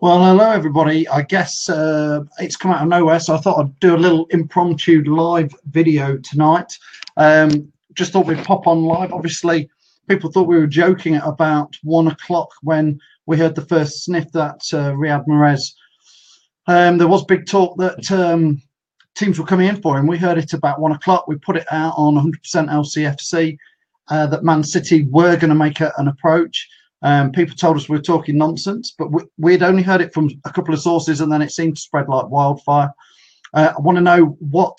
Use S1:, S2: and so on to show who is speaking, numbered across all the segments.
S1: Well, hello everybody. I guess it's come out of nowhere, so I thought I'd do a little impromptu live video tonight. Just thought we'd pop on live. Obviously, people thought we were joking at about 1 o'clock when we heard the first sniff that Riyad Mahrez. There was big talk that teams were coming in for him. We heard it about 1 o'clock. We put it out on 100% LCFC that Man City were going to make an approach. People told us we were talking nonsense, but we'd only heard it from a couple of sources, and then it seemed to spread like wildfire. I want to know what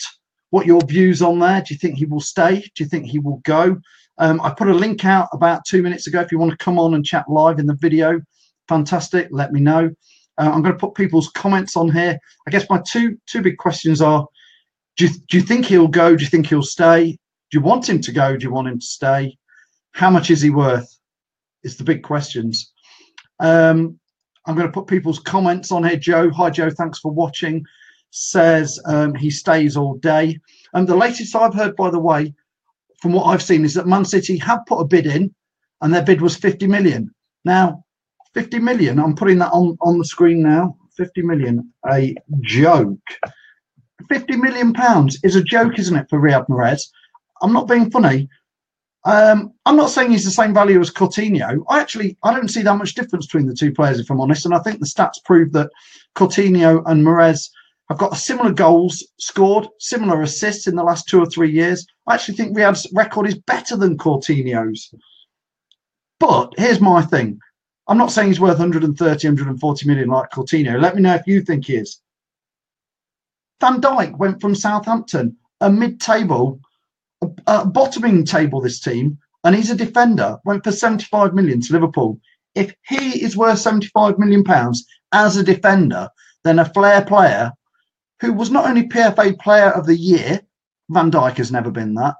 S1: your views on there. Do you think he will stay? Do you think he will go? I put a link out about 2 minutes ago. If you want to come on and chat live in the video, fantastic. Let me know. I'm going to put people's comments on here. I guess my two big questions are: do you think he'll go? Do you think he'll stay? Do you want him to go? Do you want him to stay? How much is he worth? Is the big questions. I'm going to put people's comments on here. Joe, hi Joe, thanks for watching. Says he stays all day. And the latest I've heard, by the way, from what I've seen, is that Man City have put a bid in, and their bid was 50 million. Now, 50 million, I'm putting that on the screen now. 50 million, a joke. 50 million pounds is a joke, isn't it, for Riyad Mahrez? I'm not being funny. I'm not saying he's the same value as Coutinho. I don't see that much difference between the two players, if I'm honest. And I think the stats prove that Coutinho and Mahrez have got similar goals scored, similar assists in the last 2 or 3 years. I actually think Riyad's record is better than Coutinho's. But here's my thing. I'm not saying he's worth 130, 140 million like Coutinho. Let me know if you think he is. Van Dijk went from Southampton, a mid-table, bottoming table, this team, and he's a defender, went for 75 million to Liverpool. If he is worth 75 million pounds as a defender, then a flair player who was not only PFA player of the year, Van Dijk has never been that,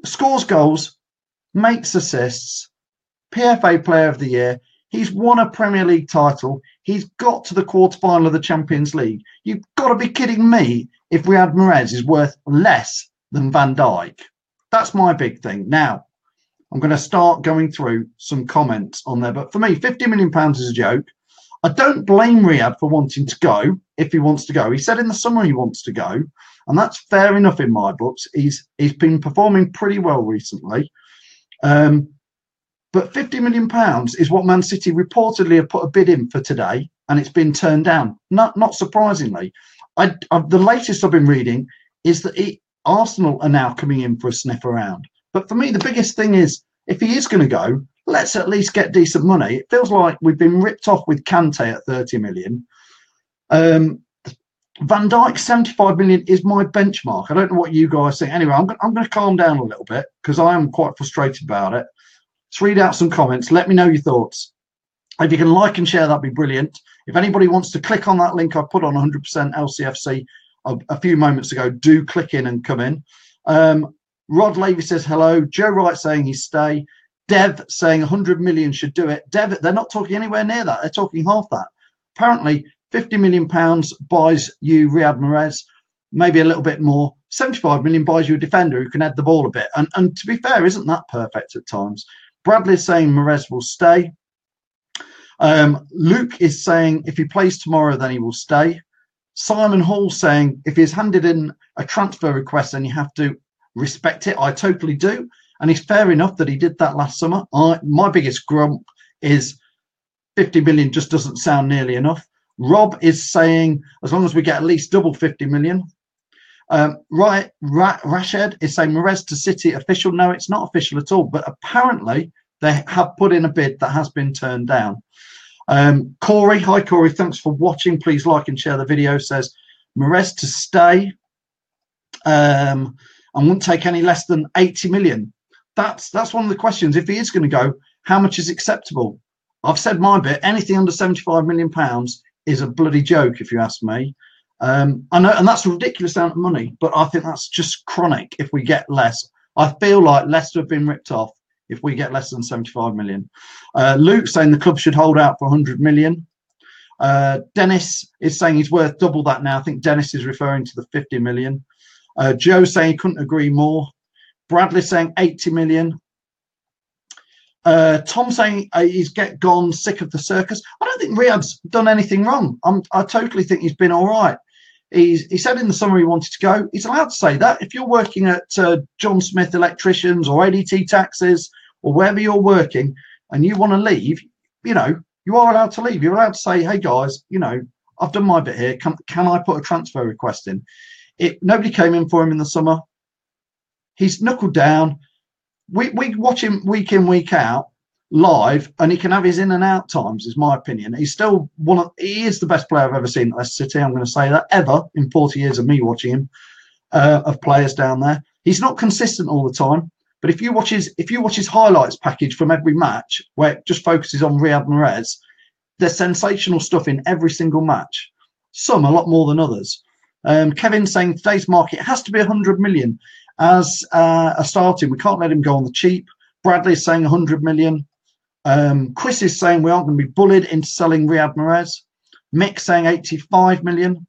S1: scores goals, makes assists, PFA player of the year, he's won a Premier League title, he's got to the quarterfinal of the Champions League. You've got to be kidding me if Riyad Mahrez is worth less than Van Dijk. That's my big thing. Now, I'm going to start going through some comments on there. But for me, 50 million pounds is a joke. I don't blame Riyad for wanting to go if he wants to go. He said in the summer he wants to go, and that's fair enough in my books. He's been performing pretty well recently. But 50 million pounds is what Man City reportedly have put a bid in for today, and it's been turned down. Not surprisingly. The latest I've been reading is that Arsenal are now coming in for a sniff around. But for me, the biggest thing is, if he is going to go, let's at least get decent money. It feels like we've been ripped off with Kante at 30 million. Van Dijk, 75 million is my benchmark. I don't know what you guys think. Anyway, I'm going to calm down a little bit because I am quite frustrated about it. Let's read out some comments. Let me know your thoughts. If you can like and share, that'd be brilliant. If anybody wants to click on that link I put on 100% LCFC a few moments ago, do click in and come in. Rod Levy says hello. Joe Wright saying he stay. Dev saying 100 million should do it. Dev, they're not talking anywhere near that. They're talking half that. Apparently 50 million pounds buys you Riyad Mahrez, maybe a little bit more. 75 million buys you a defender who can head the ball a bit. And to be fair, isn't that perfect at times? Bradley's saying Mahrez will stay. Luke is saying if he plays tomorrow, then he will stay. Simon Hall saying if he's handed in a transfer request, then you have to respect it. I totally do. And it's fair enough that he did that last summer. My biggest grump is 50 million just doesn't sound nearly enough. Rob is saying as long as we get at least double 50 million. Rashid is saying Mahrez to City official. No, it's not official at all. But apparently they have put in a bid that has been turned down. Corey, hi Corey, thanks for watching. Please like and share the video. Says Mahrez to stay. And won't take any less than 80 million. That's one of the questions. If he is going to go, how much is acceptable? I've said my bit. Anything under 75 million pounds is a bloody joke, if you ask me. I know, and that's a ridiculous amount of money, but I think that's just chronic if we get less. I feel like Leicester have been ripped off if we get less than 75 million. Luke saying the club should hold out for 100 million. Dennis is saying he's worth double that now. I think Dennis is referring to the 50 million. Joe saying he couldn't agree more. Bradley saying 80 million. Tom saying he's gone sick of the circus. I don't think Riyad's done anything wrong. I totally think he's been all right. He said in the summer he wanted to go. He's allowed to say that. If you're working at John Smith Electricians or ADT Taxes or wherever you're working and you want to leave, you know, you are allowed to leave. You're allowed to say, hey, guys, you know, I've done my bit here. Can I put a transfer request in? Nobody came in for him in the summer. He's knuckled down. We watch him week in, week out live, and he can have his in and out times, is my opinion. He's still he is the best player I've ever seen at Leicester City. I'm going to say that ever in 40 years of me watching him, of players down there. He's not consistent all the time, but if you watch his highlights package from every match where it just focuses on Riyad Mahrez, there's sensational stuff in every single match. Some a lot more than others. Kevin saying today's market has to be 100 million as a starting. We can't let him go on the cheap. Bradley is saying 100 million. Chris is saying we aren't going to be bullied into selling Riyad Mahrez. Mick saying 85 million.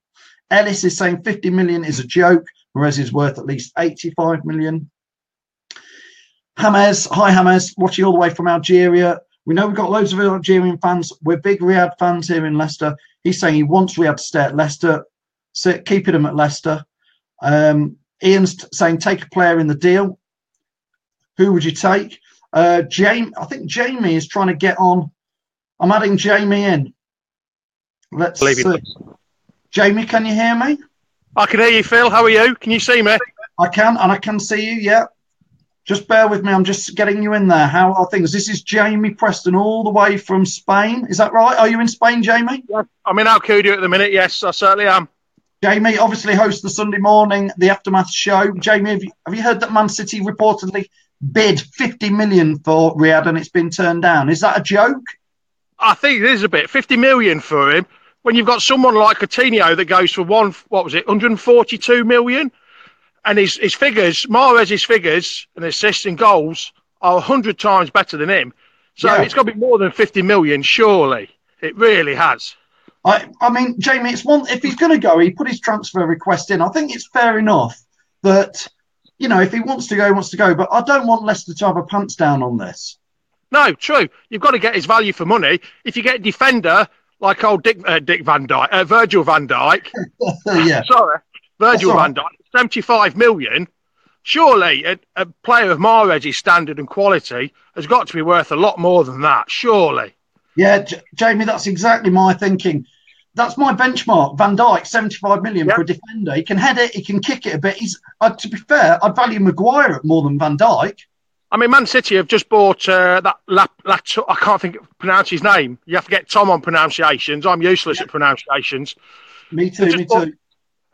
S1: Ellis is saying 50 million is a joke. Mahrez is worth at least 85 million. James, hi James, watching all the way from Algeria. We know we've got loads of Algerian fans. We're big Riyad fans here in Leicester. He's saying he wants Riyad to stay at Leicester. So keeping him at Leicester. Ian's saying take a player in the deal. Who would you take? Jamie, I think Jamie is trying to get on. I'm adding Jamie in. Let's see. Jamie, can you hear me?
S2: I can hear you, Phil. How are you? Can you see me?
S1: I can, and I can see you, yeah. Just bear with me. I'm just getting you in there. How are things? This is Jamie Preston all the way from Spain. Is that right? Are you in Spain, Jamie?
S2: Yeah, I'm in Alcudia at the minute. Yes, I certainly am.
S1: Jamie obviously hosts the Sunday morning, the Aftermath show. Jamie, have you heard that Man City reportedly bid 50 million for Riyad and it's been turned down? Is that a joke?
S2: I think it is a bit. 50 million for him. When you've got someone like Coutinho that goes for 142 million? And his figures, Mahrez's figures and assists and goals are 100 times better than him. So It's got to be more than 50 million, surely. It really has.
S1: I mean, Jamie, it's one. If he's going to go, he put his transfer request in. I think it's fair enough that, you know, if he wants to go, he wants to go. But I don't want Leicester to have a pants down on this.
S2: No, true. You've got to get his value for money. If you get a defender like old Virgil van Dijk.
S1: Yeah.
S2: Sorry, Virgil van Dijk, 75 million. Surely a player of Mahrez's standard and quality has got to be worth a lot more than that, surely.
S1: Yeah, Jamie, that's exactly my thinking. That's my benchmark. Van Dijk, 75 million for a defender. He can head it, he can kick it a bit. To be fair, I'd value Maguire at more than Van Dijk.
S2: I mean, Man City have just bought I can't pronounce his name. You have to get Tom on pronunciations. I'm useless at pronunciations.
S1: Me too.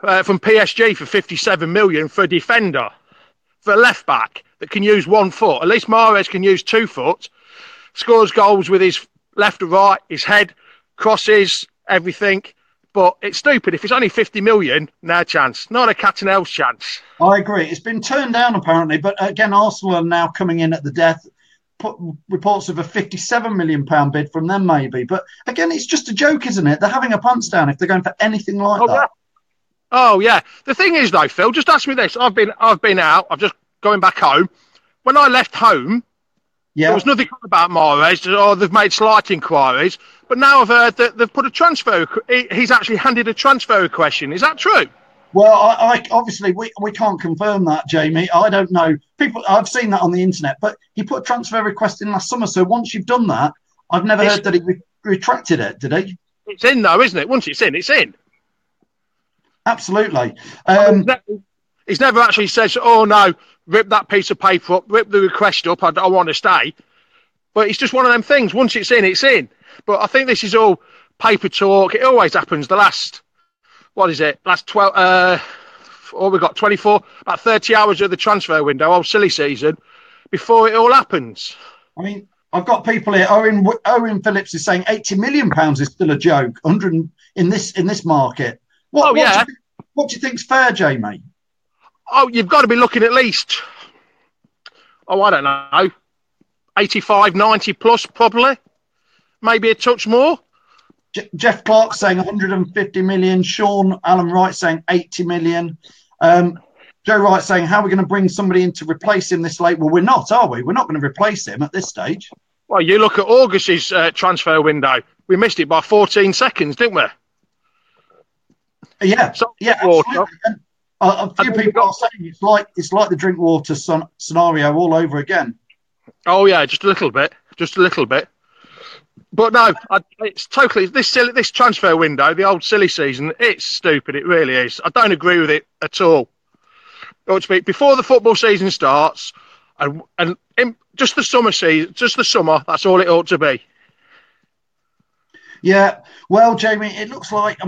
S2: From PSG for 57 million for a defender, for a left back that can use 1 foot. At least Mahrez can use 2 foot. Scores goals with his left or right, his head, crosses, everything. But it's stupid. If it's only 50 million, no chance. Not a cat and else chance.
S1: I agree. It's been turned down apparently, but again, Arsenal are now coming in at the death. Reports of a £57 million bid from them, maybe. But again, it's just a joke, isn't it? They're having a pants down if they're going for anything like that. Yeah.
S2: Oh yeah. The thing is, though, Phil, just ask me this. I've been out. I'm just going back home. When I left home, there was nothing about Mahrez, or they've made slight inquiries. But now I've heard that they've put a transfer. He's actually handed a transfer request in. Is that true?
S1: Well, I obviously we can't confirm that, Jamie. I don't know. I've seen that on the internet, but he put a transfer request in last summer. So once you've done that, I've never heard that he retracted it. Did he?
S2: It's in though, isn't it? Once it's in, it's in.
S1: Absolutely.
S2: He's never actually said, "Oh no, rip that piece of paper up, rip the request up. I want to stay." But it's just one of them things. Once it's in, it's in. But I think this is all paper talk. It always happens. The last 12. We've got 24, about 30 hours of the transfer window, old silly season, before it all happens.
S1: I mean, I've got people here. Owen Phillips is saying £80 million is still a joke. 100 in this market. What do you think's fair, Jamie?
S2: Oh, you've got to be looking at least, I don't know, 85, 90 plus probably. Maybe a touch more.
S1: Jeff Clark saying 150 million. Sean Allen Wright saying 80 million. Joe Wright saying, how are we going to bring somebody in to replace him this late? Well, we're not, are we? We're not going to replace him at this stage.
S2: Well, you look at August's transfer window. We missed it by 14 seconds, didn't we?
S1: Yeah,
S2: So,
S1: yeah, absolutely. And a few people are saying it's like the Drinkwater scenario all over again.
S2: Oh yeah, just a little bit. But no, it's totally this transfer window, the old silly season. It's stupid. It really is. I don't agree with it at all. It ought to be before the football season starts, and just the summer season, just the summer. That's all it ought to be.
S1: Yeah. Well, Jamie, it looks like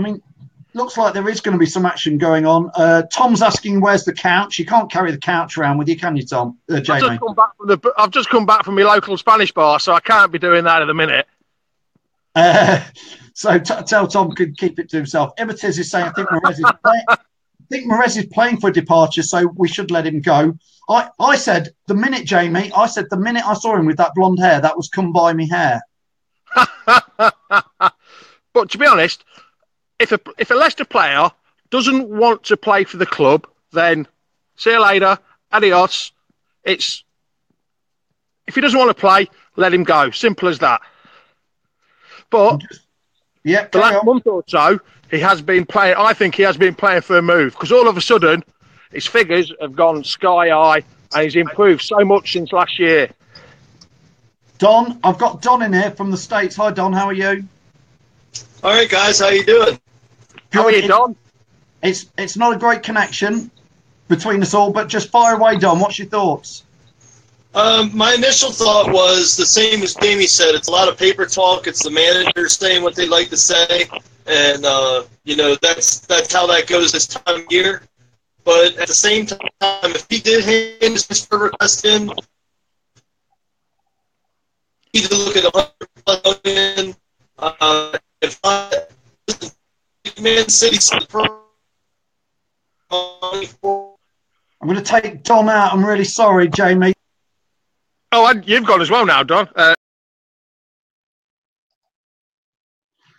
S1: there is going to be some action going on. Tom's asking, "Where's the couch?" You can't carry the couch around with you, can you, Tom? Jamie.
S2: I've just come back from my local Spanish bar, so I can't be doing that at the minute.
S1: So tell Tom could keep it to himself. Emmetiz is saying, I think Mahrez is playing for a departure, so we should let him go. I said the minute I saw him with that blonde hair, that was come by me hair.
S2: But to be honest, if a Leicester player doesn't want to play for the club, then see you later, adios. If he doesn't want to play, let him go. Simple as that. But the last month or so, he has been playing. I think he has been playing for a move because all of a sudden, his figures have gone sky high and he's improved so much since last year.
S1: Don, I've got Don in here from the States. Hi, Don. How are you?
S3: All right, guys. How you doing?
S2: How are you, Don?
S1: It's not a great connection between us all, but just fire away, Don. What's your thoughts?
S3: My initial thought was the same as Jamie said. It's a lot of paper talk. It's the managers saying what they like to say, and that's how that goes this time of year. But at the same time, if he did hand his transfer request in, he need to look at 100 million. If not, Man City. I'm
S1: going to take Don out. I'm really sorry, Jamie.
S2: Oh, you've gone as well now, Don.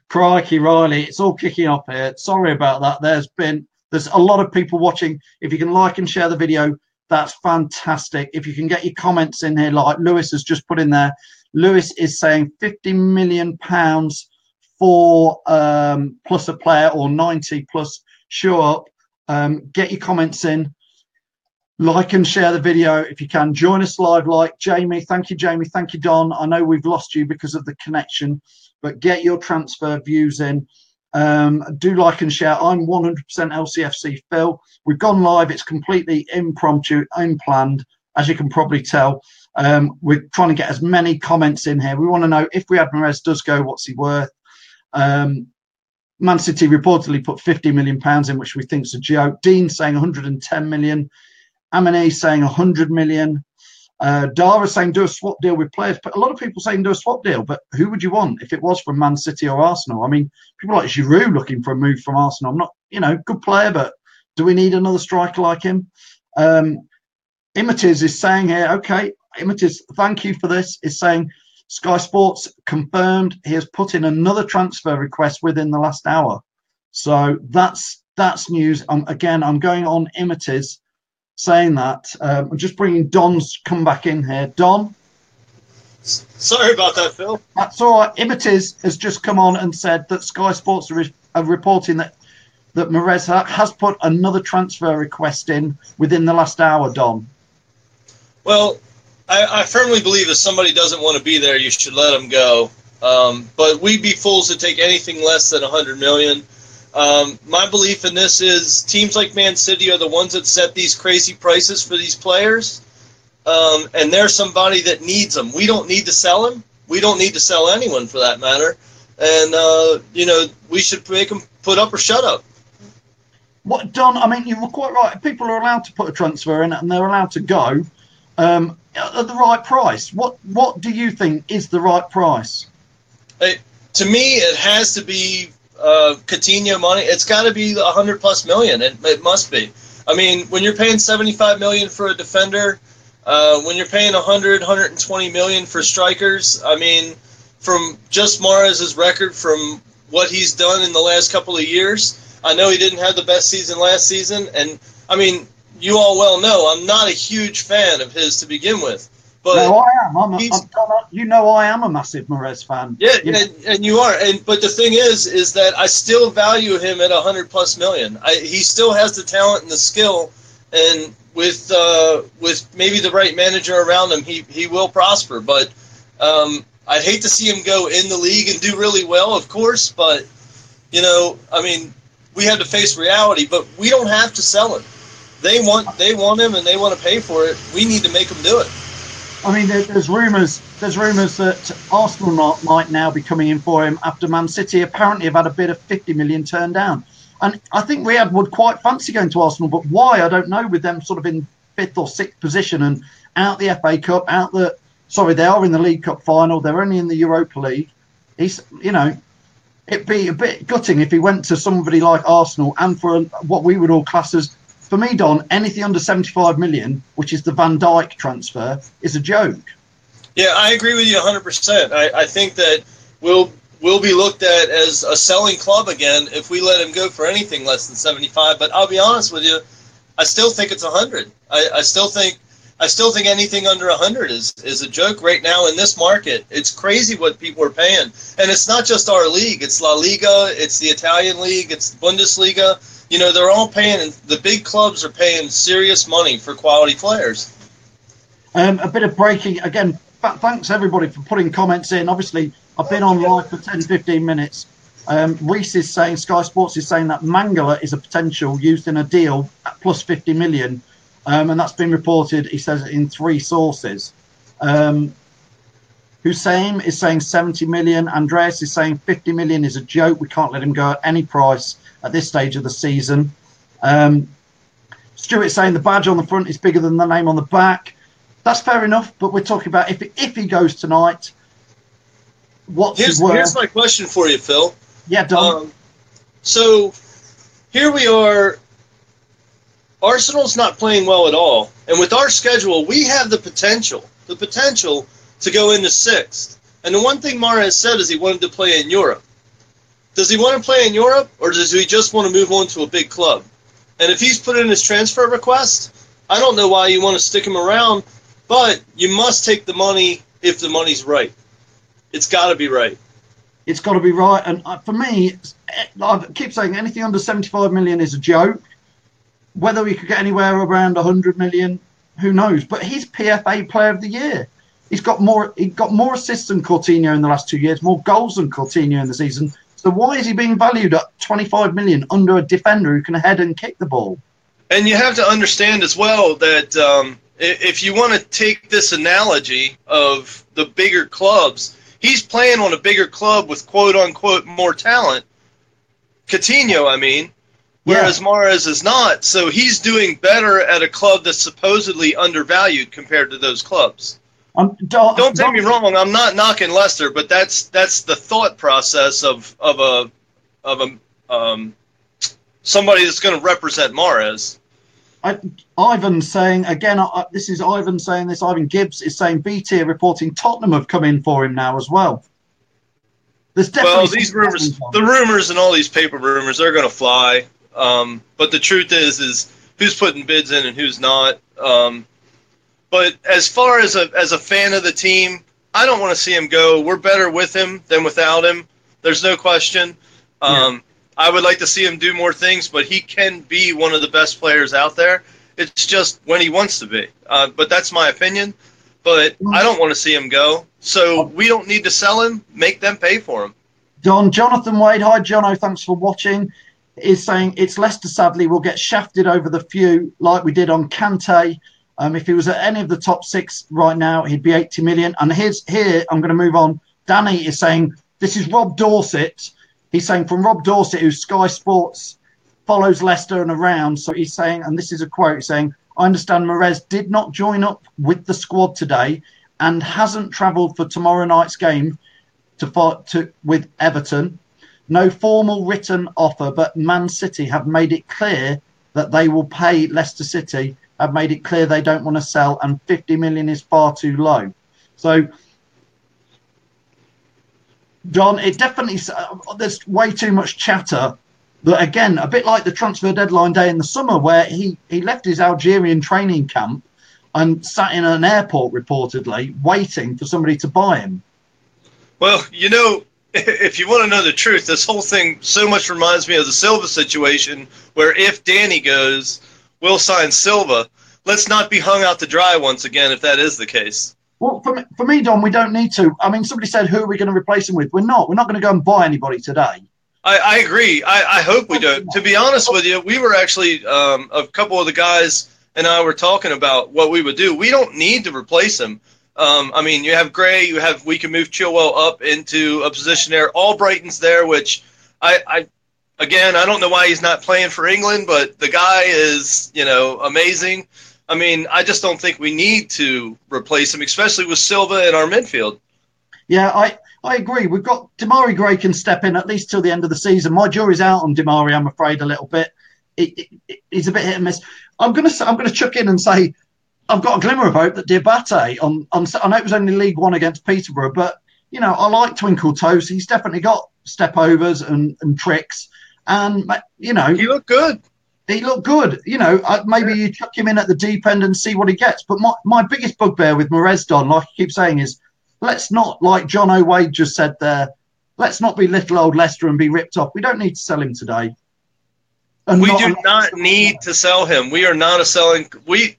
S1: Crikey, Riley, it's all kicking off here. Sorry about that. There's a lot of people watching. If you can like and share the video, that's fantastic. If you can get your comments in here, like Lewis has just put in there. Lewis is saying £50 million for plus a player or 90 plus. Show up. Get your comments in. Like and share the video if you can. Join us live like Jamie. Thank you, Jamie. Thank you, Don. I know we've lost you because of the connection, but get your transfer views in. Do like and share. I'm 100% LCFC PHIL. We've gone live. It's completely impromptu, unplanned, as you can probably tell. We're trying to get as many comments in here. We want to know if Mahrez does go, what's he worth? Man City reportedly put £50 million in, which we think is a joke. Dean saying 110 million. Amine saying 100 million. Dara saying do a swap deal with players. But a lot of people saying do a swap deal. But who would you want if it was from Man City or Arsenal? I mean, people like Giroud looking for a move from Arsenal. I'm not, good player, but do we need another striker like him? Emmetiz is saying here, okay, Emmetiz, thank you for this, is saying Sky Sports confirmed he has put in another transfer request within the last hour. So that's news. Again, I'm going on Emmetiz saying that. I'm just bringing Don's come back in here. Don?
S3: Sorry about that, Phil.
S1: That's all right. Emmetiz has just come on and said that Sky Sports are reporting that Mahrez has put another transfer request in within the last hour, Don.
S3: Well, I firmly believe if somebody doesn't want to be there, you should let them go. But we'd be fools to take anything less than 100 million. My belief in this is teams like Man City are the ones that set these crazy prices for these players. And they're somebody that needs them. We don't need to sell them. We don't need to sell anyone for that matter. And, we should make them put up or shut up.
S1: What, Don, I mean, you were quite right. People are allowed to put a transfer in and they're allowed to go at the right price. What do you think is the right price?
S3: To me, it has to be Coutinho money. It's got to be 100 plus million. It must be. I mean, when you're paying 75 million for a defender, when you're paying 120 million for strikers, I mean, from just Mahrez's record, from what he's done in the last couple of years, I know he didn't have the best season last season, and I mean, you all well know I'm not a huge fan of his to begin with. But
S1: no, I am. You know, I am a massive Mahrez fan.
S3: Yeah, and you are. But the thing is that I still value him at $100+ million. He still has the talent and the skill, and with maybe the right manager around him, he will prosper. But I'd hate to see him go in the league and do really well, of course. But I mean, we have to face reality. But we don't have to sell him. They want him, and they want to pay for it. We need to make them do it.
S1: I mean, there's rumours that Arsenal might now be coming in for him after Man City apparently have had a bid of 50 million turned down. And I think Riyadh would quite fancy going to Arsenal, but why, I don't know, with them sort of in 5th or 6th position and out the FA Cup, they are in the League Cup final, they're only in the Europa League. It'd be a bit gutting if he went to somebody like Arsenal, and for what we would all class as, for me, Don, anything under 75 million, which is the Van Dijk transfer, is a joke.
S3: Yeah, I agree with you 100%. I think that we'll be looked at as a selling club again if we let him go for anything less than 75. But I'll be honest with you, I still think it's 100. I still think anything under 100 is a joke right now in this market. It's crazy what people are paying, and it's not just our league. It's La Liga, it's the Italian league, it's the Bundesliga. They're all paying, and the big clubs are paying serious money for quality players.
S1: A bit of breaking again. Thanks everybody for putting comments in. Obviously, I've been on live for 10, 15 minutes. Reese is saying, Sky Sports is saying that Mangala is a potential used in a deal at plus 50 million. And that's been reported, he says, in 3 sources. Hussein is saying 70 million. Andreas is saying 50 million is a joke. We can't let him go at any price at this stage of the season. Stuart's saying the badge on the front is bigger than the name on the back. That's fair enough, but we're talking about if he goes tonight, here's
S3: my question for you, Phil.
S1: Yeah, Don.
S3: So here we are. Arsenal's not playing well at all, and with our schedule, we have the potential to go into 6th. And the one thing Mahrez said is he wanted to play in Europe. Does he want to play in Europe, or does he just want to move on to a big club? And if he's put in his transfer request, I don't know why you want to stick him around, but you must take the money if the money's right. It's got to be right.
S1: It's got to be right. And for me, I keep saying anything under 75 million is a joke. Whether we could get anywhere around 100 million, who knows? But he's PFA Player of the Year. He got more assists than Coutinho in the last 2 years, more goals than Coutinho in the season. So why is he being valued at 25 million under a defender who can head and kick the ball?
S3: And you have to understand as well that if you want to take this analogy of the bigger clubs, he's playing on a bigger club with quote-unquote more talent. Coutinho, I mean. Whereas Mahrez is not. So he's doing better at a club that's supposedly undervalued compared to those clubs. Don't take me wrong. I'm not knocking Leicester, but that's the thought process of somebody that's going to represent Mahrez.
S1: Ivan's saying again. This is Ivan saying this. Ivan Gibbs is saying BT are reporting Tottenham have come in for him now as well. There's definitely
S3: these rumors, the rumors, and all these paper rumors, they're going to fly. But the truth is who's putting bids in and who's not. But as far as a fan of the team, I don't want to see him go. We're better with him than without him. There's no question. I would like to see him do more things, but he can be one of the best players out there. It's just when he wants to be. But that's my opinion. But I don't want to see him go. So we don't need to sell him. Make them pay for him.
S1: Jonathan Wade, hi Jono, thanks for watching, is saying it's Leicester sadly will get shafted over the few like we did on Kante. If he was at any of the top 6 right now, he'd be 80 million. And here, I'm going to move on. Danny is saying, this is Rob Dorset. He's saying from Rob Dorset, who Sky Sports follows Leicester and around. So he's saying, and this is a quote, he's saying, I understand Mahrez did not join up with the squad today and hasn't travelled for tomorrow night's game with Everton. No formal written offer, but Man City have made it clear that they will pay Leicester City, have made it clear they don't want to sell, and 50 million is far too low. So, John, it definitely, there's way too much chatter. That again, a bit like the transfer deadline day in the summer, where he left his Algerian training camp and sat in an airport reportedly waiting for somebody to buy him.
S3: Well, you know, if you want to know the truth, this whole thing so much reminds me of the Silva situation, where if Danny goes, we'll sign Silva. Let's not be hung out to dry once again if that is the case.
S1: Well, for me, Don, we don't need to. I mean, somebody said, who are we going to replace him with? We're not. We're not going to go and buy anybody today.
S3: I agree. I hope we don't. To be honest with you, we were actually, a couple of the guys and I were talking about what we would do. We don't need to replace him. I mean, you have Gray, we can move Chilwell up into a position there. Albrighton's there, which again, I don't know why he's not playing for England, but the guy is, you know, amazing. I mean, I just don't think we need to replace him, especially with Silva in our midfield.
S1: Yeah, I agree. We've got Demarai Gray can step in at least till the end of the season. My jury's out on Demarai, I'm afraid, a little bit. He's a bit hit and miss. I'm gonna chuck in and say I've got a glimmer of hope that Diabate on I know it was only League One against Peterborough, but you know I like Twinkle Toes. He's definitely got step overs and tricks, and you know
S3: he looked good.
S1: He looked good. You know, maybe you chuck him in at the deep end and see what he gets. But my biggest bugbear with Mahrez, Don, like I keep saying, is let's not, like John O'Wade just said there, let's not be little old Leicester and be ripped off. We don't need to sell him today. And
S3: we do not need to sell him. We are not a selling.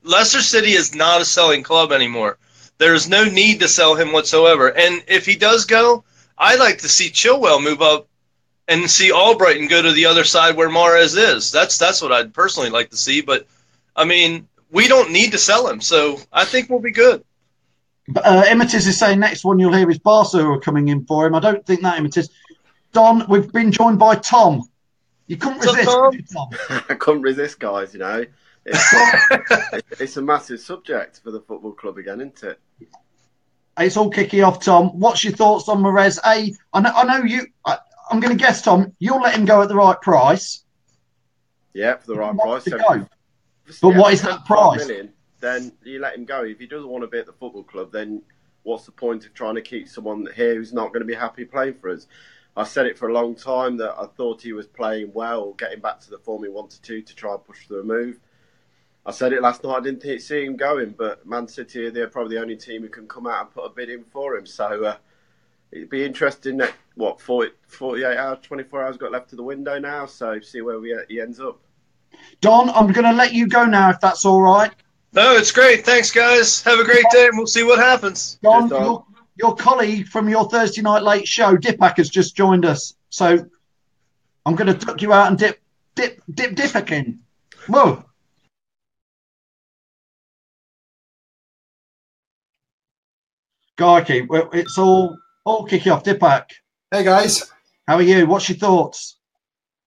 S3: Leicester City is not a selling club anymore. There is no need to sell him whatsoever. And if he does go, I'd like to see Chilwell move up and see Albrighton go to the other side where Mahrez is. That's what I'd personally like to see. But I mean, we don't need to sell him, so I think we'll be good.
S1: Imitis is saying next one you'll hear is Barca who are coming in for him. I don't think that, Imitis. Don, we've been joined by Tom. You couldn't resist, could you, Tom?
S4: I couldn't resist, guys, you know. It's a massive subject for the football club again, isn't it?
S1: It's all kicking off, Tom. What's your thoughts on Mahrez? I know you... I'm going to guess, Tom, you'll let him go at the right price.
S4: Yeah, for the right price.
S1: But what is that price?
S4: Million, then you let him go. If he doesn't want to be at the football club, then what's the point of trying to keep someone here who's not going to be happy playing for us? I said it for a long time that I thought he was playing well, getting back to the form he wanted to try and push through a move. I said it last night, I didn't see him going, but Man City, they're probably the only team who can come out and put a bid in for him. So it'd be interesting that, 48 hours, 24 hours got left to the window now, so see where he ends up.
S1: Don, I'm going to let you go now, if that's all right.
S3: No, it's great. Thanks, guys. Have a great day, and we'll see what happens.
S1: Don, your colleague from your Thursday Night Late show, Dipak, has just joined us. So I'm going to tuck you out and dip Dipak in. Whoa. Guyke, well, it's all kicking off. Dipak.
S5: Hey, guys.
S1: How are you? What's your thoughts?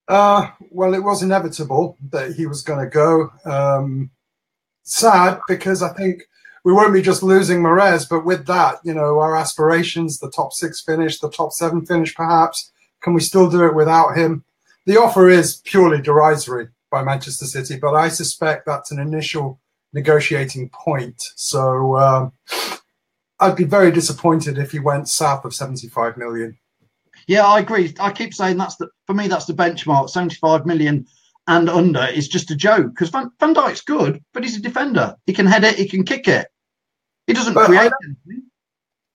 S5: Well, it was inevitable that he was going to go. Sad, because I think we won't be just losing Mahrez, but with that, you know, our aspirations, the top 6 finish, the top 7 finish, perhaps, can we still do it without him? The offer is purely derisory by Manchester City, but I suspect that's an initial negotiating point. So I'd be very disappointed if he went south of 75 million.
S1: Yeah, I agree. I keep saying for me, that's the benchmark. 75 million and under is just a joke, because Van Dijk's good, but he's a defender. He can head it, he can kick it. He doesn't create anything.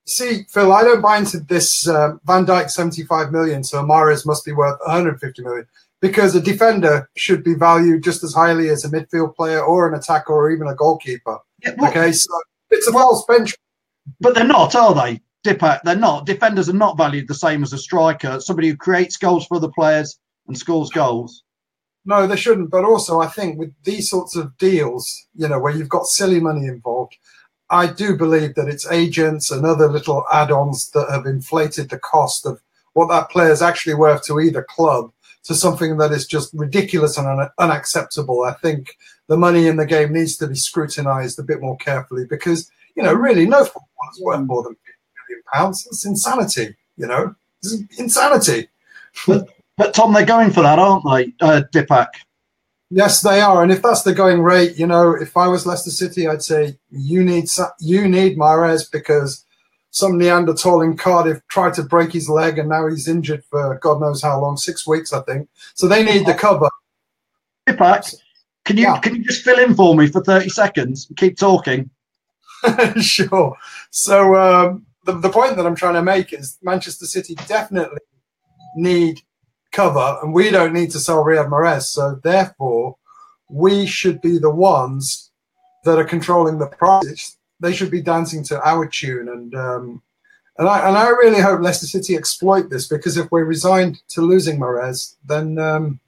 S5: See, Phil, I don't buy into this Van Dijk 75 million, so Mahrez must be worth 150 million, because a defender should be valued just as highly as a midfield player or an attacker or even a goalkeeper. Yeah, well, okay, so it's a false benchmark.
S1: But they're not, are they, Dipak? They're not. Defenders are not valued the same as a striker, somebody who creates goals for other players and scores goals.
S5: No, they shouldn't. But also, I think with these sorts of deals, you know, where you've got silly money involved, I do believe that it's agents and other little add-ons that have inflated the cost of what that player is actually worth to either club to something that is just ridiculous and unacceptable. I think the money in the game needs to be scrutinized a bit more carefully, because, you know, really no football is worth more than £50 million. It's insanity, you know. It's insanity.
S1: But Tom, they're going for that, aren't they, Dipak?
S5: Yes, they are. And if that's the going rate, you know, if I was Leicester City, I'd say you need Mahrez, because some Neanderthal in Cardiff tried to break his leg and now he's injured for God knows how long, 6 weeks, I think. So they need the cover.
S1: Dipak, can you just fill in for me for 30 seconds and keep talking?
S5: Sure. So the point that I'm trying to make is Manchester City definitely need cover, and we don't need to sell Riyad Mahrez. So therefore, we should be the ones that are controlling the price. They should be dancing to our tune, and I really hope Leicester City exploit this, because if we're resigned to losing Mahrez, then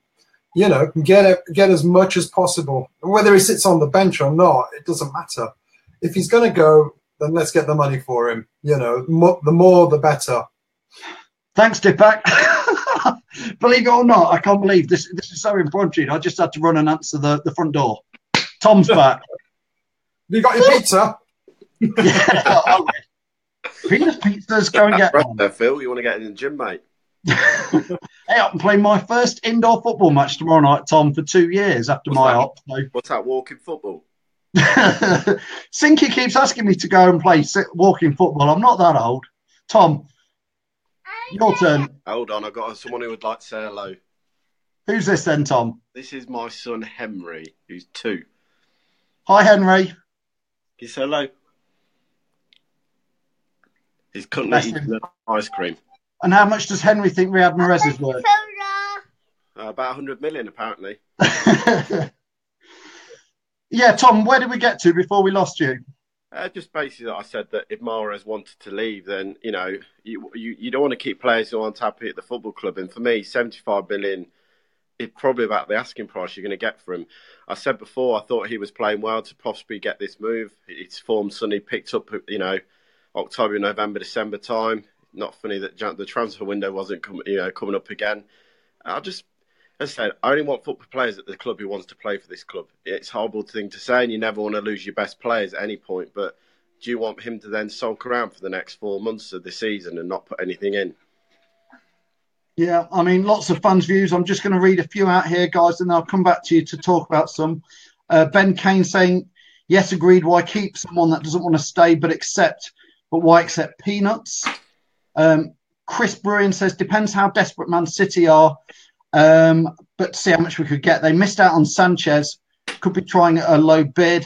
S5: get as much as possible. Whether he sits on the bench or not, it doesn't matter. If he's going to go, then let's get the money for him. The more, the better.
S1: Thanks, Dipak. Believe it or not, I can't believe this is so impromptu. I just had to run and answer the front door. Tom's back.
S5: You got your pizza?
S1: Yeah. Peter's Pizzas, go and get one.
S4: There, Phil, you want to get in the gym, mate?
S1: Hey, I'm playing my first indoor football match tomorrow night, Tom, for 2 years after my op. So.
S4: What's that, walking football?
S1: Sinky keeps asking me to go and play walking football. I'm not that old. Tom, your turn.
S4: Hold on, I've got someone who would like to say hello.
S1: Who's this then, Tom?
S4: This is my son, Henry, who's 2.
S1: Hi, Henry.
S4: Can you say hello? He's currently eating ice cream.
S1: And how much does Henry think Riyad Mahrez is worth?
S4: About 100 million, apparently.
S1: Yeah, Tom, where did we get to before we lost you?
S4: Just basically, I said that if Mahrez wanted to leave, then you don't want to keep players who aren't happy at the football club. And for me, 75 million is probably about the asking price you're going to get for him. I said before, I thought he was playing well to possibly get this move. His form suddenly picked up, October, November, December time. Not funny that the transfer window wasn't coming up again. As I said, I only want football players at the club who wants to play for this club. It's a horrible thing to say, and you never want to lose your best players at any point. But do you want him to then sulk around for the next 4 months of the season and not put anything in?
S1: Yeah, I mean, lots of fans' views. I'm just going to read a few out here, guys, and I'll come back to you to talk about some. Ben Kane saying, yes, agreed. Why keep someone that doesn't want to stay but why accept peanuts? Chris Bruin says, depends how desperate Man City are, but see how much we could get. They missed out on Sanchez, could be trying a low bid.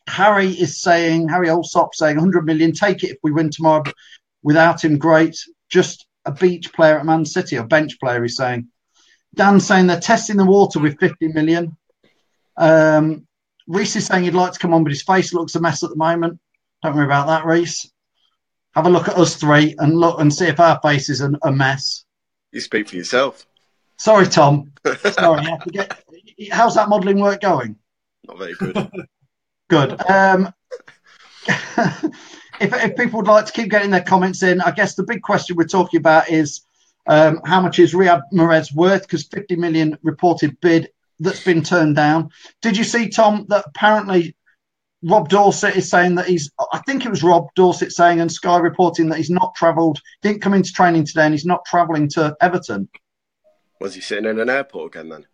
S1: Harry Allsop saying 100 million, take it if we win tomorrow, but without him, great. Just a beach player at Man City, a bench player, he's saying. Dan saying they're testing the water with 50 million. Reese is saying he'd like to come on, but his face looks a mess at the moment. Don't worry about that, Reese. Have a look at us three and look and see if our face is a mess.
S4: You speak for yourself.
S1: Sorry, Tom. Sorry. How's that modelling work going?
S4: Not very good.
S1: Good. If people would like to keep getting their comments in, I guess the big question we're talking about is how much is Riyad Mahrez worth? Because 50 million reported bid that's been turned down. Did you see, Tom, that apparently Rob Dorset is saying that I think it was Rob Dorset saying, and Sky reporting that he's not travelled, didn't come into training today, and he's not travelling to Everton.
S4: Was he sitting in an airport again then?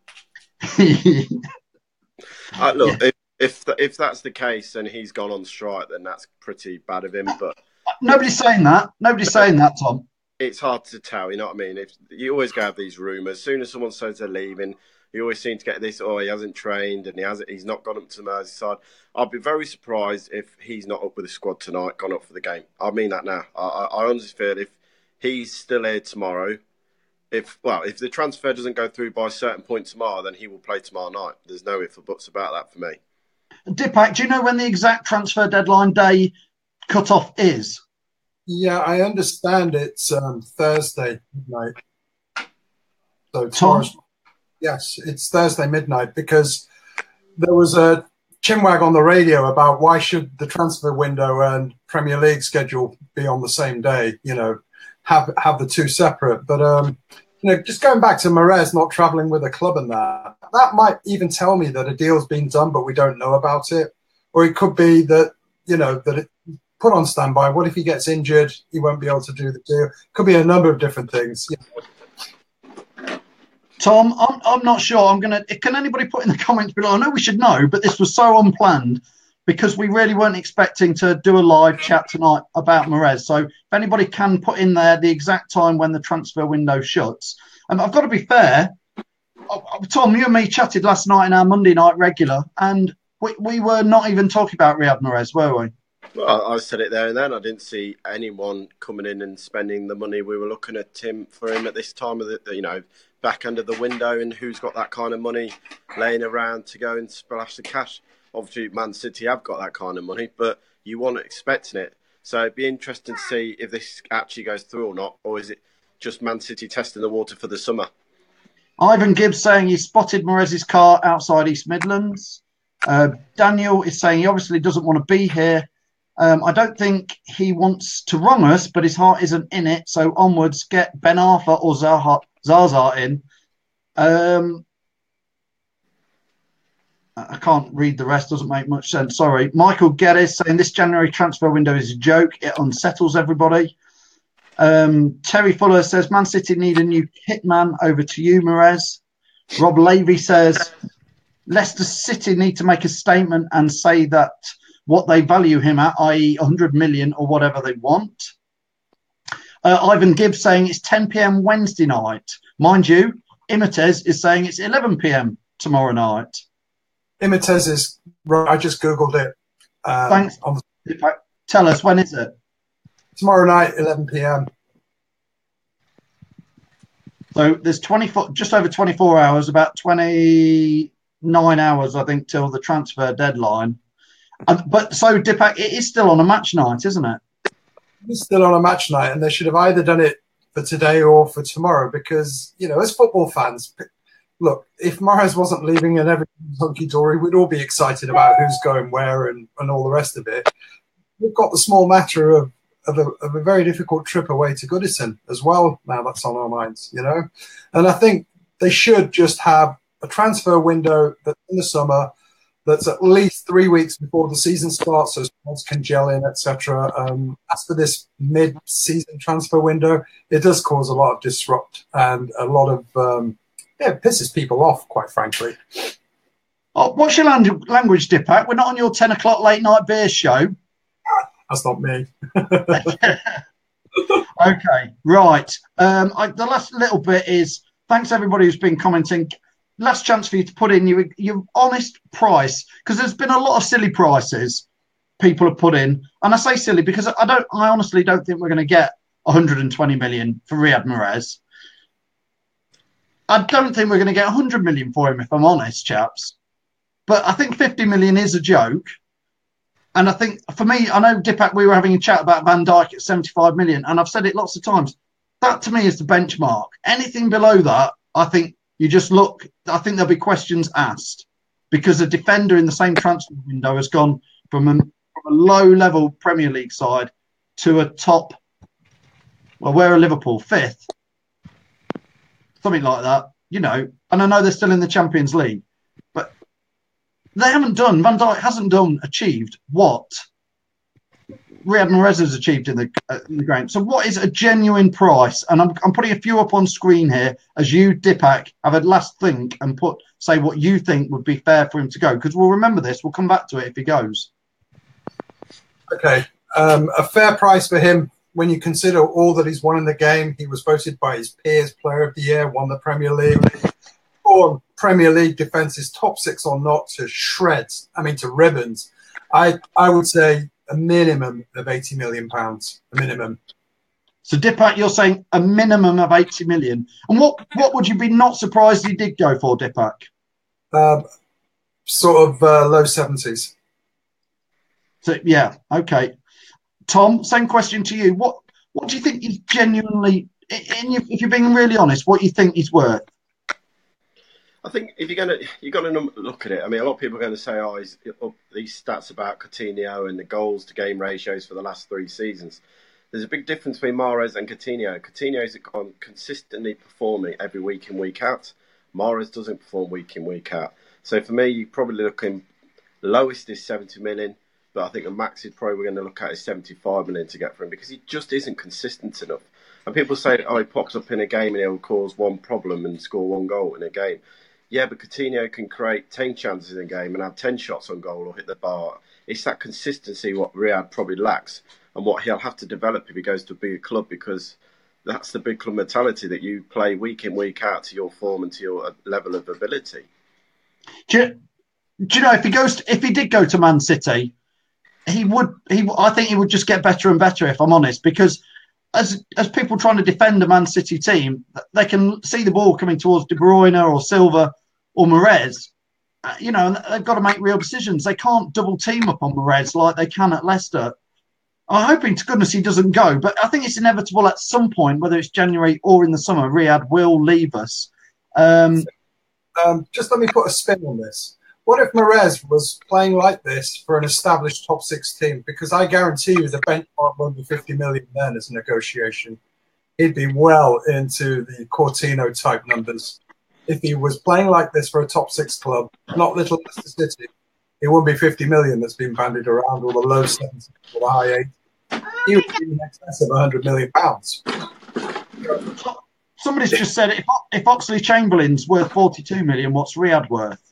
S4: Look, if that's the case and he's gone on strike, then that's pretty bad of him. But
S1: nobody's saying that. Nobody's saying that, Tom.
S4: It's hard to tell. You know what I mean? If you always have these rumours, as soon as someone says they're leaving, you always seem to get this. Oh, he hasn't trained and he's not gone up to the Merseyside. I'd be very surprised if he's not up with the squad tonight, gone up for the game. I mean that now. I honestly feel if he's still here tomorrow, if the transfer doesn't go through by a certain point tomorrow, then he will play tomorrow night. There's no ifs or buts about that for me.
S1: Dipak, do you know when the exact transfer deadline day cut-off is?
S5: Yeah, I understand it's Thursday midnight. So
S1: Tom?
S5: Yes, it's Thursday midnight, because there was a chinwag on the radio about why should the transfer window and Premier League schedule be on the same day, have the two separate. But, just going back to Mahrez not travelling with a club and that might even tell me that a deal's been done, but we don't know about it. Or it could be that, that it put on standby. What if he gets injured? He won't be able to do the deal. Could be a number of different things.
S1: Tom, I'm not sure. Can anybody put in the comments below? I know we should know, but this was so unplanned because we really weren't expecting to do a live chat tonight about Mahrez. So if anybody can put in there the exact time when the transfer window shuts. I've got to be fair. Tom, you and me chatted last night in our Monday night regular, and we were not even talking about Riyad Mahrez, were we?
S4: Well, I said it there and then. I didn't see anyone coming in and spending the money we were looking at for him at this time of the back end of the window, and who's got that kind of money laying around to go and splash the cash. Obviously, Man City have got that kind of money, but you weren't expecting it. So it'd be interesting to see if this actually goes through or not, or is it just Man City testing the water for the summer?
S1: Ivan Gibbs saying he spotted Mahrez's car outside East Midlands. Daniel is saying he obviously doesn't want to be here. I don't think he wants to wrong us, but his heart isn't in it. So onwards, get Ben Arthur or Zaza in. I can't read the rest. Doesn't make much sense. Sorry. Michael Geddes saying this January transfer window is a joke. It unsettles everybody. Terry Fuller says Man City need a new hitman. Over to you, Mahrez. Rob Lavey says Leicester City need to make a statement and say that what they value him at, i.e. 100 million or whatever they want. Ivan Gibbs saying it's 10 p.m. Wednesday night. Mind you, Imatez is saying it's 11 p.m. tomorrow night.
S5: Imatez is right. I just Googled it.
S1: Thanks. Tell us, when is it?
S5: Tomorrow night, 11 p.m.
S1: So there's just over 24 hours, about 29 hours, I think, till the transfer deadline. But so, Dipak, it is still on a match night, isn't it?
S5: It's still on a match night, and they should have either done it for today or for tomorrow because, as football fans, look, if Mahrez wasn't leaving and everything was hunky-dory, we'd all be excited about who's going where and all the rest of it. We've got the small matter of a very difficult trip away to Goodison as well. Now that's on our minds, And I think they should just have a transfer window that's in the summer that's at least 3 weeks before the season starts so squads can gel in, etc. As for this mid-season transfer window, it does cause a lot of disrupt and a lot of, it pisses people off, quite frankly.
S1: Oh, what's your language, Dipak? We're not on your 10 o'clock late night beer show.
S5: That's not me.
S1: Okay, right. The last little bit is thanks everybody who's been commenting. Last chance for you to put in your honest price, because there's been a lot of silly prices people have put in, and I say silly because I honestly don't think we're going to get 120 million for Riyad Mahrez. I don't think we're going to get 100 million for him, if I'm honest, chaps. But I think 50 million is a joke. And I think, for me, I know, Dipak, we were having a chat about Van Dijk at 75 million, and I've said it lots of times. That, to me, is the benchmark. Anything below that, I think you just look, I think there'll be questions asked because a defender in the same transfer window has gone from a low-level Premier League side to a top, well, where are Liverpool? 5th? Something like that, and I know they're still in the Champions League, but they haven't done, Van Dijk hasn't achieved what Riyad Mahrez has achieved in the game. So what is a genuine price? And I'm putting a few up on screen here as you, Dipak, have a last think and say what you think would be fair for him to go, because we'll remember this, we'll come back to it if he goes.
S5: Okay, a fair price for him. When you consider all that he's won in the game, he was voted by his peers Player of the Year, won the Premier League. Or Premier League defenses, top 6 or not, to shreds. I mean, to ribbons. I would say a minimum of £80 million. A minimum.
S1: So, Dipak, you're saying a minimum of 80 million. And what would you be not surprised he did go for, Dipak?
S5: Sort of low 70s.
S1: So, yeah, okay. Tom, same question to you. What do you think he's genuinely, if you're being really honest, what you think he's worth?
S4: I think if you've got to look at it. I mean, a lot of people are going to say, he's up these stats about Coutinho and the goals to game ratios for the last 3 seasons. There's a big difference between Mahrez and Coutinho. Coutinho's consistently performing every week in, week out. Mahrez doesn't perform week in, week out. So for me, you're probably looking, lowest is 70 million. But I think the max is probably we're going to look at is 75 million to get for him because he just isn't consistent enough. And people say, he pops up in a game and he'll cause one problem and score 1 goal in a game. Yeah, but Coutinho can create 10 chances in a game and have 10 shots on goal or hit the bar. It's that consistency what Riyad probably lacks and what he'll have to develop if he goes to a bigger club, because that's the big club mentality that you play week in, week out to your form and to your level of ability.
S1: Do you know if he did go to Man City, I think he would just get better and better, if I'm honest, because as people trying to defend a Man City team, they can see the ball coming towards De Bruyne or Silva or Mahrez, and they've got to make real decisions. They can't double team up on Mahrez like they can at Leicester. I'm hoping to goodness he doesn't go, but I think it's inevitable at some point, whether it's January or in the summer, Riyad will leave us.
S5: Just let me put a spin on this. What if Mahrez was playing like this for an established top 6 team? Because I guarantee you the benchmark won't be 50 million then as a negotiation. He'd be well into the Coutinho type numbers. If he was playing like this for a top 6 club, not little Leicester City, it wouldn't be 50 million that's been bandied around, or the low 70s or the high 80s. He would be in excess of £100 million.
S1: Somebody's just said, if Oxley Chamberlain's worth 42 million, what's Riyad worth?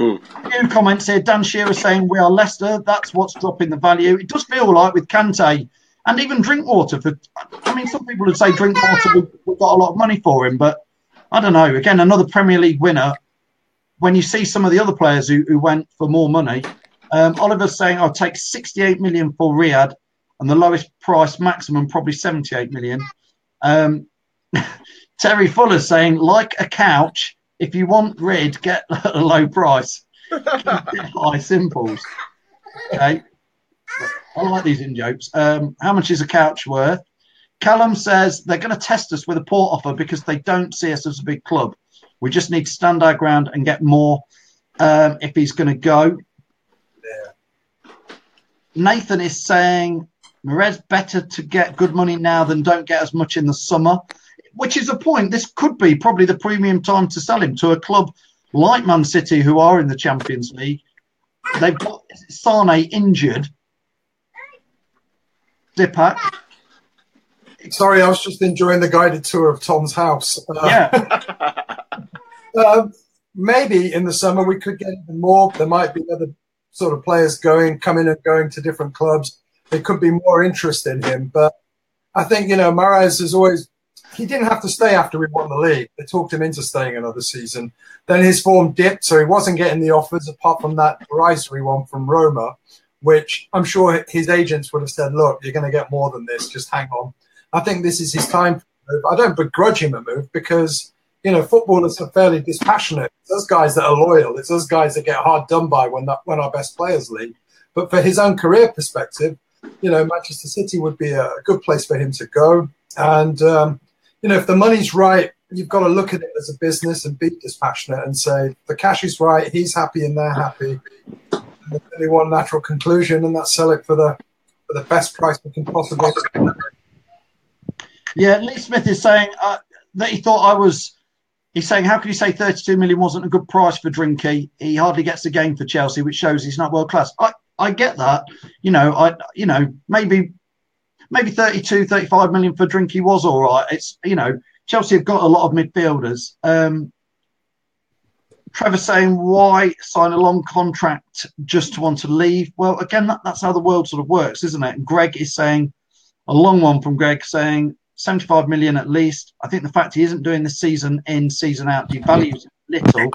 S1: A few comments here. Dan Shearer saying we are Leicester. That's what's dropping the value. It does feel like with Kante and even Drinkwater. Some people would say Drinkwater, we've got a lot of money for him, but I don't know. Again, another Premier League winner. When you see some of the other players who went for more money, Oliver's saying I'll take 68 million for Riyad, and the lowest price maximum probably 78 million. Terry Fuller's saying like a couch. If you want rid, get a low price. High simples. Okay. I like these in jokes. How much is a couch worth? Callum says they're going to test us with a port offer because they don't see us as a big club. We just need to stand our ground and get more if he's going to go. Yeah. Nathan is saying Mahrez better to get good money now than don't get as much in the summer. Which is a point. This could be probably the premium time to sell him to a club like Man City, who are in the Champions League. They've got Sane injured. Dipak.
S5: Sorry, I was just enjoying the guided tour of Tom's house. Maybe in the summer we could get even more. There might be other sort of players coming and going to different clubs. There could be more interest in him. But I think, Mahrez is always... He didn't have to stay after we won the league. They talked him into staying another season. Then his form dipped, so he wasn't getting the offers apart from that derisory one from Roma, which I'm sure his agents would have said, look, you're going to get more than this. Just hang on. I think this is his time to move. I don't begrudge him a move because, footballers are fairly dispassionate. It's those guys that are loyal. It's those guys that get hard done by when our best players leave. But for his own career perspective, Manchester City would be a good place for him to go. And, if the money's right, you've got to look at it as a business and be dispassionate and say the cash is right, he's happy and they're happy. And there's only one natural conclusion, and that's sell it for the best price we can possibly.
S1: Yeah, Lee Smith is saying that he thought he's saying, how could you say 32 million wasn't a good price for Drinky? He hardly gets a game for Chelsea, which shows he's not world class. I get that. Maybe 32, 35 million for Drinky was all right. It's, Chelsea have got a lot of midfielders. Trevor saying, why sign a long contract just to want to leave? Well, again, that's how the world sort of works, isn't it? And Greg is saying, a long one from Greg saying, 75 million at least. I think the fact he isn't doing the season in, season out devalues little.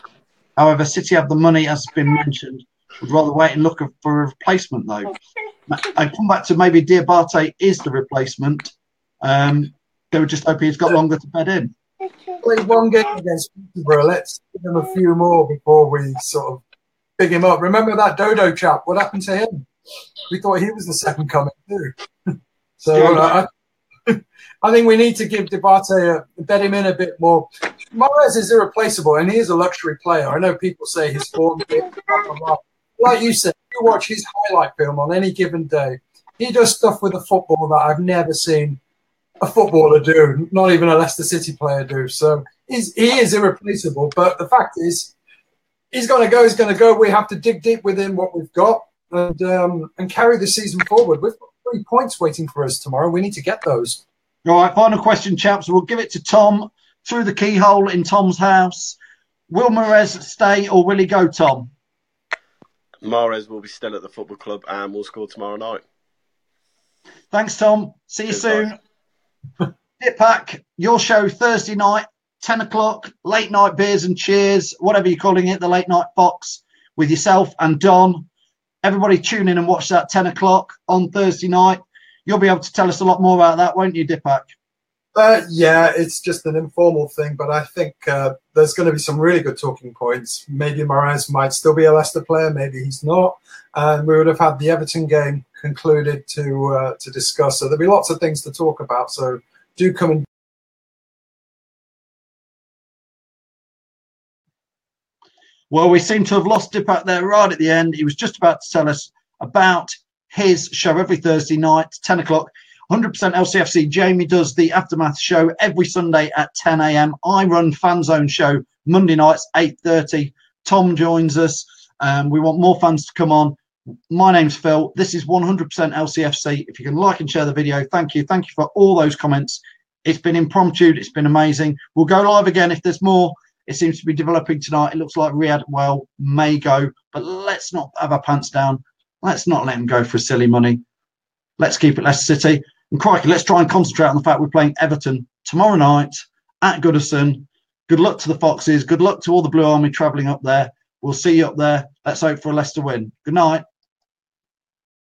S1: However, City have the money, as has been mentioned. Would rather wait and look for a replacement, though. I come back to maybe Diabate is the replacement. They were just hoping he's got longer to bed in.
S5: Played one game against Peterborough. Let's give him a few more before we sort of big him up. Remember that Dodo chap? What happened to him? We thought he was the second coming too. I think we need to give Diabate bet him in a bit more. Mahrez is irreplaceable, and he is a luxury player. I know people say his form, blah, blah, blah. Like you said, you watch his highlight film on any given day. He does stuff with the football that I've never seen a footballer do, not even a Leicester City player do. So he is irreplaceable. But the fact is, he's going to go. We have to dig deep within what we've got and carry the season forward. We've got 3 points waiting for us tomorrow. We need to get those.
S1: All right, final question, chaps. We'll give it to Tom through the keyhole in Tom's house. Will Mahrez stay or will he go, Tom?
S4: Mahrez will be still at the football club and will score tomorrow night.
S1: Thanks, Tom. See you soon. Dipak, your show Thursday night, 10 o'clock, late night beers and cheers, whatever you're calling it, the late night Fox. with yourself and Don. Everybody tune in and watch that 10 o'clock on Thursday night. You'll be able to tell us a lot more about that, won't you, Dipak?
S5: Yeah, it's just an informal thing, but I think there's going to be some really good talking points. Maybe Mahrez might still be a Leicester player, maybe he's not. And we would have had the Everton game concluded to discuss. So there'll be lots of things to talk about. So do come and.
S1: Well, we seem to have lost Dipak there right at the end. He was just about to tell us about his show every Thursday night, 10 o'clock. 100% LCFC. Jamie does the Aftermath show every Sunday at 10 a.m. I run Fanzone show Monday nights, 8:30. Tom joins us. We want more fans to come on. My name's Phil. This is 100% LCFC. If you can like and share the video, thank you. Thank you for all those comments. It's been impromptu. It's been amazing. We'll go live again if there's more. It seems to be developing tonight. It looks like Riyad, well, may go. But let's not have our pants down. Let's not let him go for silly money. Let's keep it Leicester City. And crikey, let's try and concentrate on the fact we're playing Everton tomorrow night at Goodison. Good luck to the Foxes. Good luck to all the Blue Army travelling up there. We'll see you up there. Let's hope for a Leicester win. Good night.